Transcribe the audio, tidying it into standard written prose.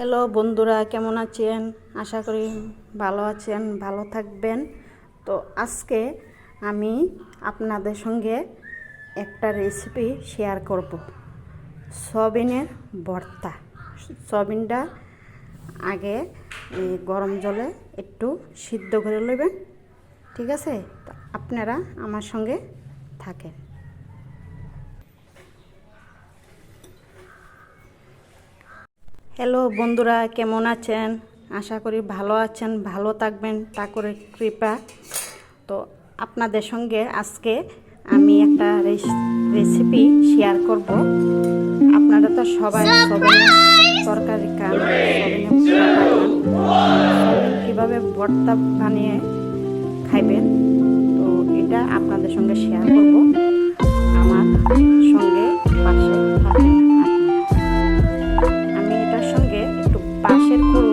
Hello বন্ধুরা, কেমন আছেন? আশা করি ভালো আছেন, ভালো থাকবেন। তো আজকে আমি আপনাদের সঙ্গে একটা রেসিপি শেয়ার করব। সয়াবিনের ভর্তা। সয়াবিনটা আগে গরম জলে একটু সিদ্ধ করে নেবেন, ঠিক আছে? তো আপনারা আমার সঙ্গে থাকেন। হ্যালো বন্ধুরা, কেমন আছেন? আশা করি ভালো আছেন, ভালো থাকবেন ঠাকুরের কৃপা। তো আপনাদের সঙ্গে আজকে আমি একটা রেসিপি শেয়ার করব। আপনারা তো সবাই সয়াবিনের তরকারি খান, সয়াবিনের ভর্তা খান। সয়াবিন কীভাবে ভর্তা বানিয়ে খাইবেন, তো এটা আপনাদের সঙ্গে শেয়ার করব। আমার সঙ্গে পাশে থাকেন। আমি এটার সঙ্গে একটু বাঁশের কুড়ো